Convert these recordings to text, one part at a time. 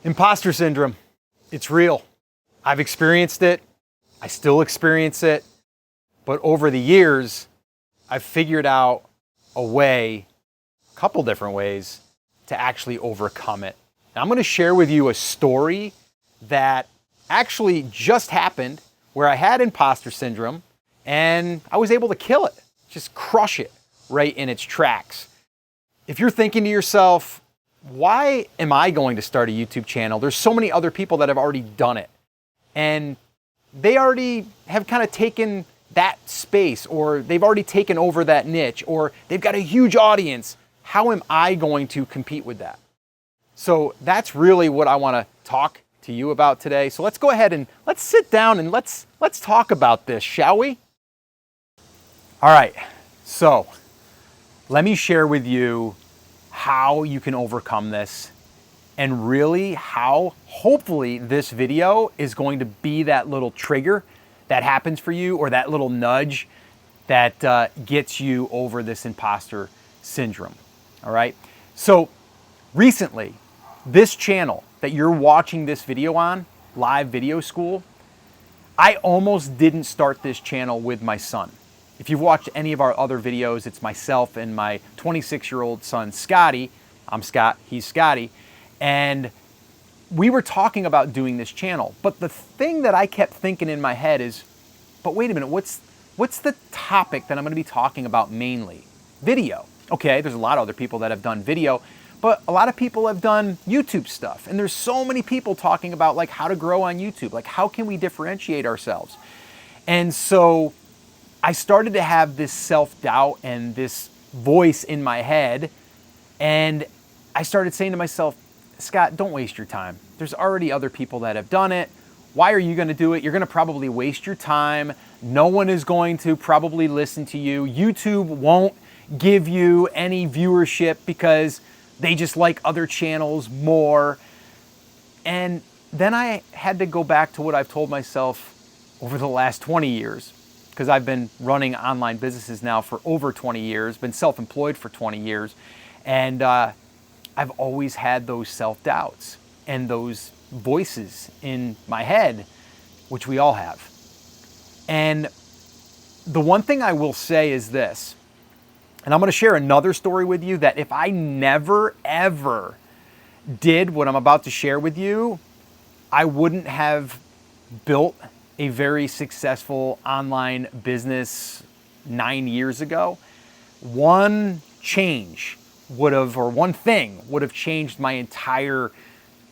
Imposter syndrome, it's real. I've experienced it. I still experience it. But over the years, I've figured out a way, a couple different ways, to actually overcome it. Now, I'm going to share with you a story that actually just happened where I had imposter syndrome and I was able to kill it, just crush it right in its tracks. If you're thinking to yourself, why am I going to start a YouTube channel? There's so many other people that have already done it. And they already have kind of taken that space, or they've already taken over that niche, or they've got a huge audience. How am I going to compete with that? So that's really what I want to talk to you about today. So let's go ahead and let's sit down and let's talk about this, shall we? All right. So let me share with you how you can overcome this, and really how hopefully this video is going to be that little trigger that happens for you, or that little nudge that gets you over this imposter syndrome. All right. So recently, this channel that you're watching this video on, Live Video School, I almost didn't start this channel with my son. If you've watched any of our other videos, it's myself and my 26-year-old son, Scotty. I'm Scott, he's Scotty. And we were talking about doing this channel. But the thing that I kept thinking in my head is, but wait a minute, what's the topic that I'm going to be talking about mainly? Video. Okay, there's a lot of other people that have done video, but a lot of people have done YouTube stuff. And there's so many people talking about like how to grow on YouTube. Like, how can we differentiate ourselves? And so I started to have this self-doubt and this voice in my head. And I started saying to myself, Scott, don't waste your time. There's already other people that have done it. Why are you going to do it? You're going to probably waste your time. No one is going to probably listen to you. YouTube won't give you any viewership because they just like other channels more. And then I had to go back to what I've told myself over the last 20 years, because I've been running online businesses now for over 20 years, been self-employed for 20 years. And I've always had those self-doubts and those voices in my head, which we all have. And the one thing I will say is this, and I'm going to share another story with you, that if I never, ever did what I'm about to share with you, I wouldn't have built a very successful online business 9 years ago. One change would have, or one thing would have changed my entire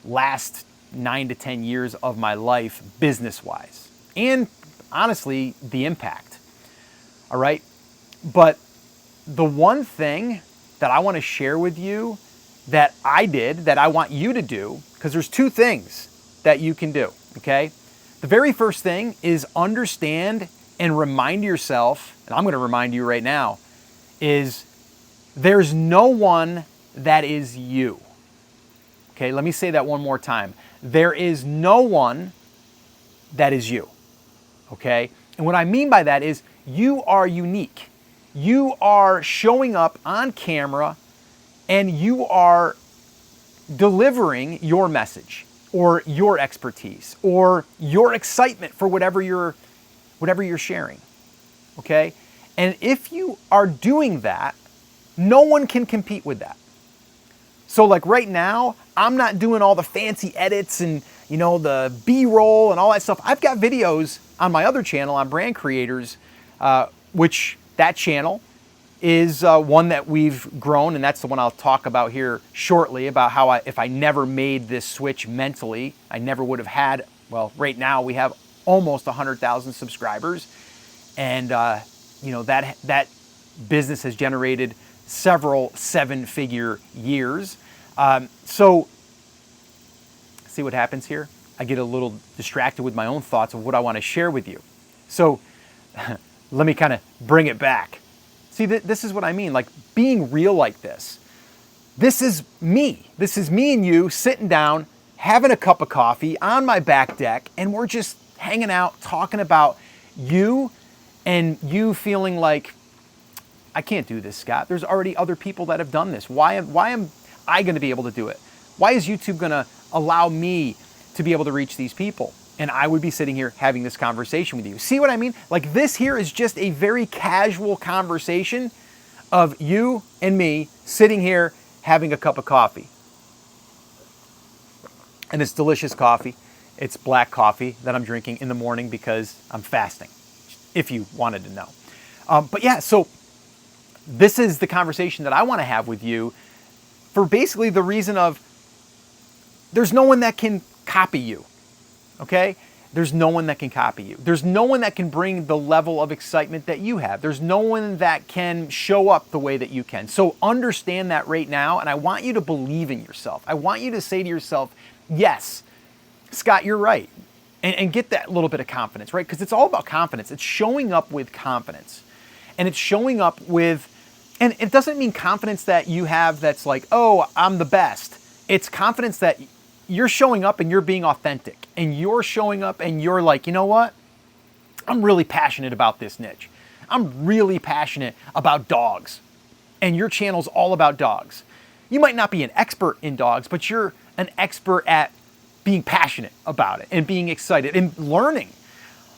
last 9 to 10 years of my life business-wise. And honestly, the impact. All right. But the one thing that I want to share with you that I did, that I want you to do, because there's two things that you can do. Okay. The very first thing is understand and remind yourself, and I'm going to remind you right now, is there's no one that is you. Okay, let me say that one more time. There is no one that is you. Okay? And what I mean by that is you are unique. You are showing up on camera and you are delivering your message or your expertise or your excitement for whatever you're sharing. Okay? And if you are doing that, no one can compete with that. So like right now, I'm not doing all the fancy edits and, you know, the B-roll and all that stuff. I've got videos on my other channel on Brand Creators, which that channel is one that we've grown, and that's the one I'll talk about here shortly, about how if I never made this switch mentally, I never would have had, well, right now we have almost 100,000 subscribers. And, you know, that business has generated several 7-figure years. So see what happens here? I get a little distracted with my own thoughts of what I want to share with you. So let me kind of bring it back. See, this is what I mean, like being real like this. This is me. This is me and you sitting down, having a cup of coffee on my back deck, and we're just hanging out, talking about you, and you feeling like, I can't do this, Scott. There's already other people that have done this. Why am I going to be able to do it? Why is YouTube going to allow me to be able to reach these people. And I would be sitting here having this conversation with you. See what I mean? Like, this here is just a very casual conversation of you and me sitting here having a cup of coffee. And it's delicious coffee. It's black coffee that I'm drinking in the morning because I'm fasting, if you wanted to know. But yeah, so this is the conversation that I want to have with you for basically the reason of there's no one that can copy you, okay? There's no one that can copy you. There's no one that can bring the level of excitement that you have. There's no one that can show up the way that you can. So understand that right now, and I want you to believe in yourself. I want you to say to yourself, yes, Scott, you're right. And get that little bit of confidence, right? Because it's all about confidence. It's showing up with confidence. And it's showing up with, and it doesn't mean confidence that you have that's like, oh, I'm the best. It's confidence that you're showing up and you're being authentic. And you're showing up and you're like, you know what? I'm really passionate about this niche. I'm really passionate about dogs. And your channel's all about dogs. You might not be an expert in dogs, but you're an expert at being passionate about it and being excited and learning.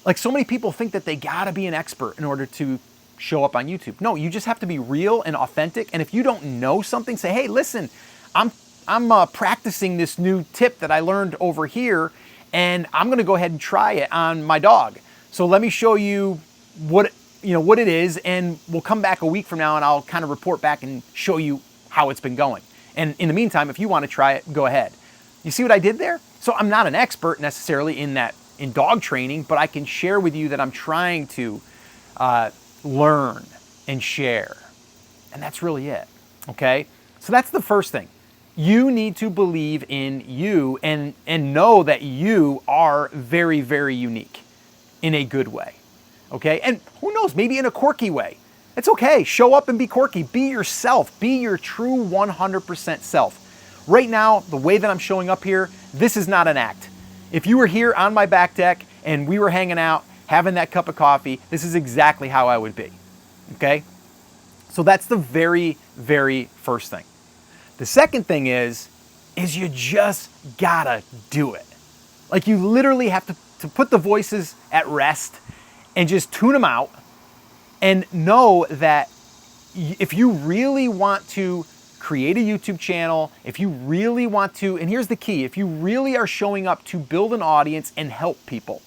Like, so many people think that they gotta be an expert in order to show up on YouTube. No, you just have to be real and authentic. And if you don't know something, say, hey, listen, I'm practicing this new tip that I learned over here, and I'm gonna go ahead and try it on my dog. So let me show you what it is, and we'll come back a week from now and I'll kind of report back and show you how it's been going. And in the meantime, if you want to try it, go ahead. You see what I did there? So I'm not an expert necessarily in dog training, but I can share with you that I'm trying to learn and share. And that's really it, okay? So that's the first thing. You need to believe in you and know that you are very, very unique in a good way, okay? And who knows, maybe in a quirky way. It's okay, show up and be quirky. Be yourself, be your true 100% self. Right now, the way that I'm showing up here, this is not an act. If you were here on my back deck and we were hanging out, having that cup of coffee, this is exactly how I would be, okay? So that's the very, very first thing. The second thing is you just gotta do it. Like, you literally have to put the voices at rest and just tune them out and know that if you really want to create a YouTube channel, if you really want to, and here's the key, if you really are showing up to build an audience and help people,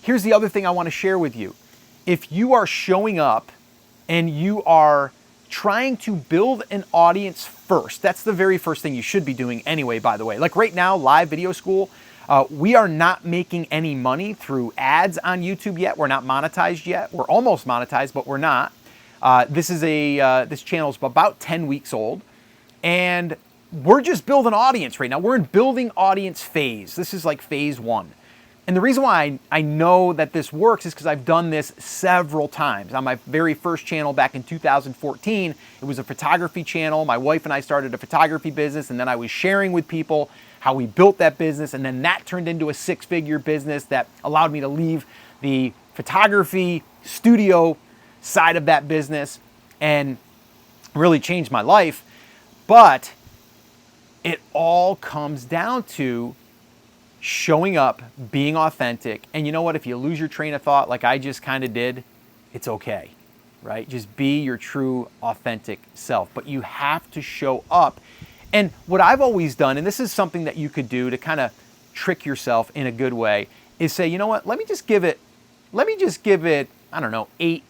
here's the other thing I want to share with you. If you are showing up and you are trying to build an audience first, that's the very first thing you should be doing anyway, by the way. Like right now, Live Video School, we are not making any money through ads on YouTube yet. We're not monetized yet. We're almost monetized, but we're not. This channel is about 10 weeks old, and we're just building audience right now. We're in building audience phase. This is like phase 1. And the reason why I know that this works is because I've done this several times. On my very first channel back in 2014, it was a photography channel. My wife and I started a photography business, and then I was sharing with people how we built that business, and then that turned into a 6-figure business that allowed me to leave the photography studio side of that business and really changed my life. But it all comes down to showing up, being authentic. And you know what? If you lose your train of thought like I just kind of did, it's okay, right? Just be your true, authentic self. But you have to show up. And what I've always done, and this is something that you could do to kind of trick yourself in a good way, is say, you know what? Let me just give it, I don't know, eight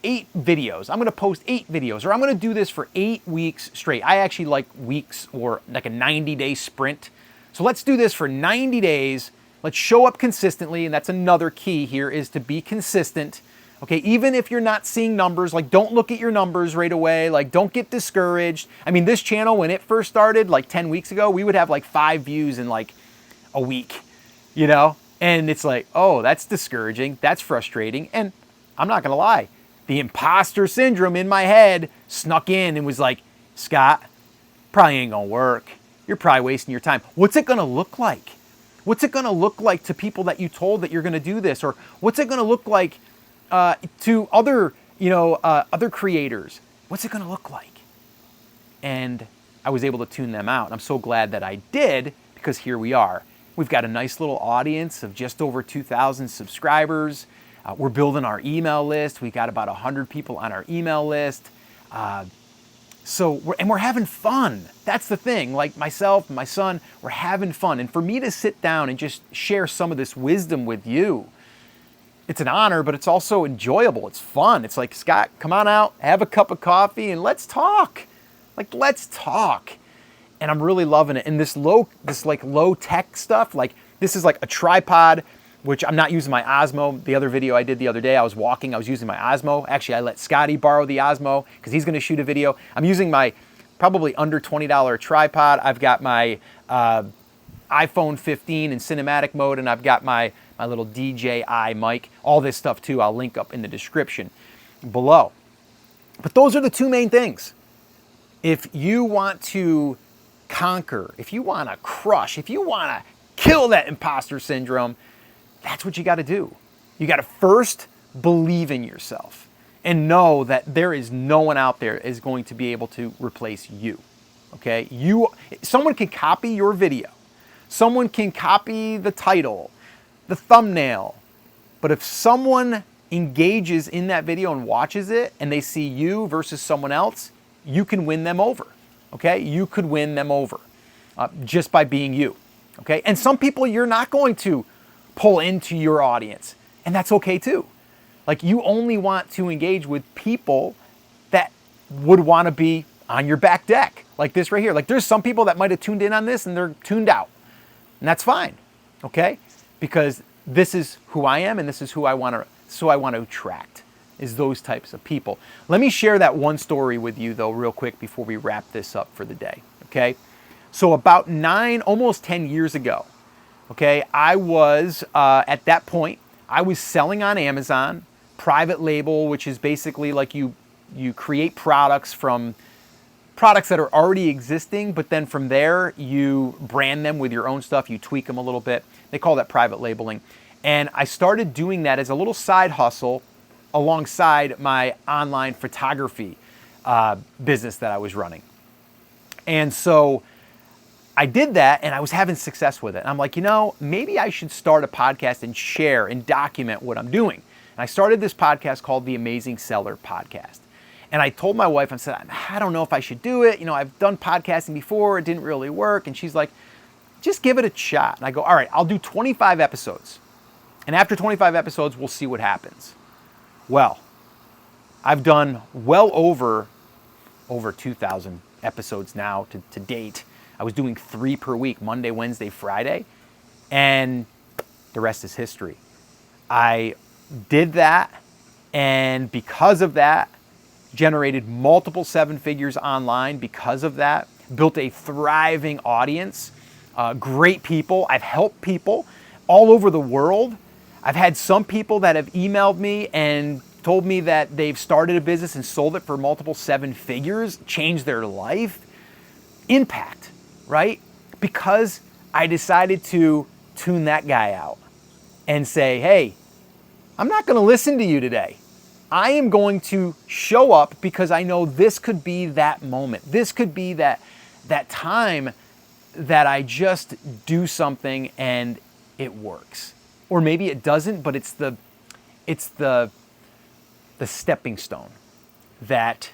videos. I'm going to post 8 videos, or I'm going to do this for 8 weeks straight. I actually like weeks, or like a 90-day sprint. So let's do this for 90 days. Let's show up consistently. And that's another key here, is to be consistent. Okay, even if you're not seeing numbers, like, don't look at your numbers right away. Like, don't get discouraged. I mean, this channel, when it first started, like 10 weeks ago, we would have like 5 views in like a week, you know? And it's like, oh, that's discouraging. That's frustrating. And I'm not gonna lie, the imposter syndrome in my head snuck in and was like, Scott, probably ain't gonna work. You're probably wasting your time. What's it gonna look like? What's it gonna look like to people that you told that you're gonna do this? Or what's it gonna look like to other, other creators? What's it gonna look like? And I was able to tune them out. I'm so glad that I did, because here we are. We've got a nice little audience of just over 2,000 subscribers. We're building our email list. We've got about 100 people on our email list. We're having fun. That's the thing. Like myself and my son, we're having fun. And for me to sit down and just share some of this wisdom with you, it's an honor, but it's also enjoyable. It's fun. It's like, Scott, come on out, have a cup of coffee, and let's talk. Like, let's talk. And I'm really loving it. And this low tech stuff, like this is like a tripod, which I'm not using my Osmo. The other video I did the other day, I was walking, I was using my Osmo. Actually, I let Scotty borrow the Osmo because he's going to shoot a video. I'm using my probably under $20 tripod. I've got my iPhone 15 in cinematic mode, and I've got my little DJI mic. All this stuff too, I'll link up in the description below. But those are the two main things. If you want to conquer, if you want to crush, if you want to kill that imposter syndrome, that's what you got to do. You got to first believe in yourself and know that there is no one out there is going to be able to replace you. Okay? Someone can copy your video. Someone can copy the title, the thumbnail. But if someone engages in that video and watches it and they see you versus someone else, you can win them over. Okay? You could win them over just by being you. Okay? And some people you're not going to pull into your audience, and that's okay too. Like, you only want to engage with people that would want to be on your back deck, like this right here. Like, there's some people that might have tuned in on this and they're tuned out, and that's fine. Okay? Because this is who I am, and this is who I want to attract, is those types of people. Let me share that one story with you though real quick before we wrap this up for the day. Okay? So about 9, almost 10 years ago, okay, I was, at that point, I was selling on Amazon, private label, which is basically like you create products from products that are already existing, but then from there, you brand them with your own stuff, you tweak them a little bit. They call that private labeling. And I started doing that as a little side hustle alongside my online photography business that I was running. And so I did that, and I was having success with it. And I'm like, maybe I should start a podcast and share and document what I'm doing. And I started this podcast called the Amazing Seller Podcast. And I told my wife, I said, I don't know if I should do it. I've done podcasting before. It didn't really work. And she's like, just give it a shot. And I go, all right, I'll do 25 episodes. And after 25 episodes, we'll see what happens. Well, I've done well over 2,000 episodes now to date. I was doing 3 per week, Monday, Wednesday, Friday, and the rest is history. I did that, and because of that, generated multiple 7 figures online because of that, built a thriving audience, great people. I've helped people all over the world. I've had some people that have emailed me and told me that they've started a business and sold it for multiple 7 figures, changed their life. Impact. Right? Because I decided to tune that guy out and say, hey, I'm not going to listen to you today. I am going to show up because I know this could be that moment. This could be that time that I just do something and it works. Or maybe it doesn't, but it's the stepping stone that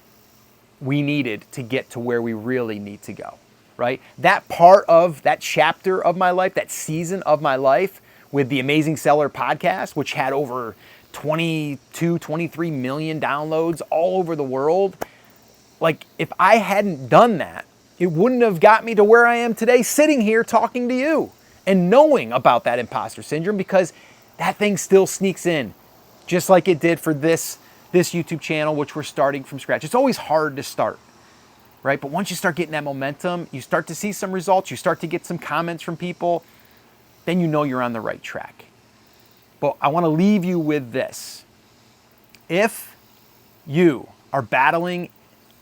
we needed to get to where we really need to go. Right? That part of that chapter of my life, that season of my life with the Amazing Seller Podcast, which had over 22, 23 million downloads all over the world. Like, if I hadn't done that, it wouldn't have got me to where I am today, sitting here talking to you and knowing about that imposter syndrome, because that thing still sneaks in, just like it did for this YouTube channel, which we're starting from scratch. It's always hard to start. Right? But once you start getting that momentum, you start to see some results, you start to get some comments from people, then you know you're on the right track. But I want to leave you with this. If you are battling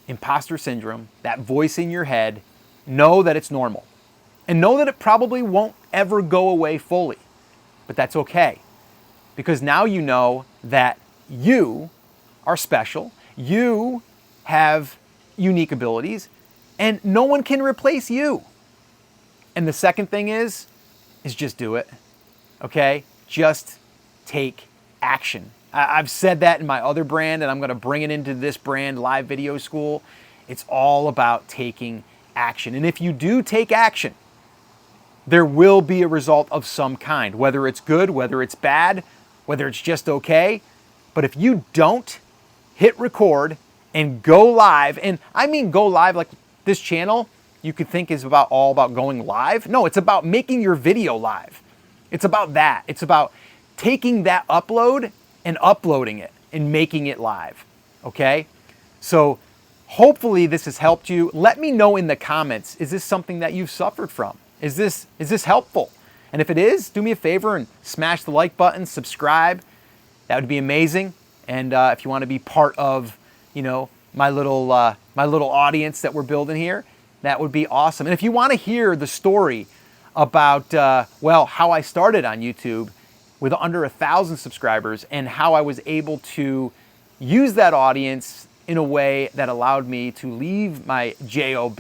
imposter syndrome, that voice in your head, know that it's normal. And know that it probably won't ever go away fully. But that's okay. Because now you know that you are special, you have unique abilities, and no one can replace you. And the second thing is just do it, okay? Just take action. I've said that in my other brand, and I'm gonna bring it into this brand, Live Video School. It's all about taking action. And if you do take action, there will be a result of some kind, whether it's good, whether it's bad, whether it's just okay. But if you don't hit record and go live, and I mean go live like this channel, you could think is all about going live. No, it's about making your video live. It's about that. It's about taking that upload and uploading it and making it live, okay? So hopefully this has helped you. Let me know in the comments, is this something that you've suffered from? Is this helpful? And if it is, do me a favor and smash the like button, subscribe. That would be amazing. And if you want to be part of, my little audience that we're building here, that would be awesome. And if you want to hear the story about, how I started on YouTube with under 1,000 subscribers and how I was able to use that audience in a way that allowed me to leave my job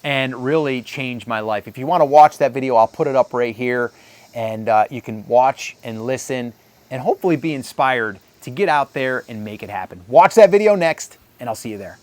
and really change my life. If you want to watch that video, I'll put it up right here, and you can watch and listen and hopefully be inspired to get out there and make it happen. Watch that video next, and I'll see you there.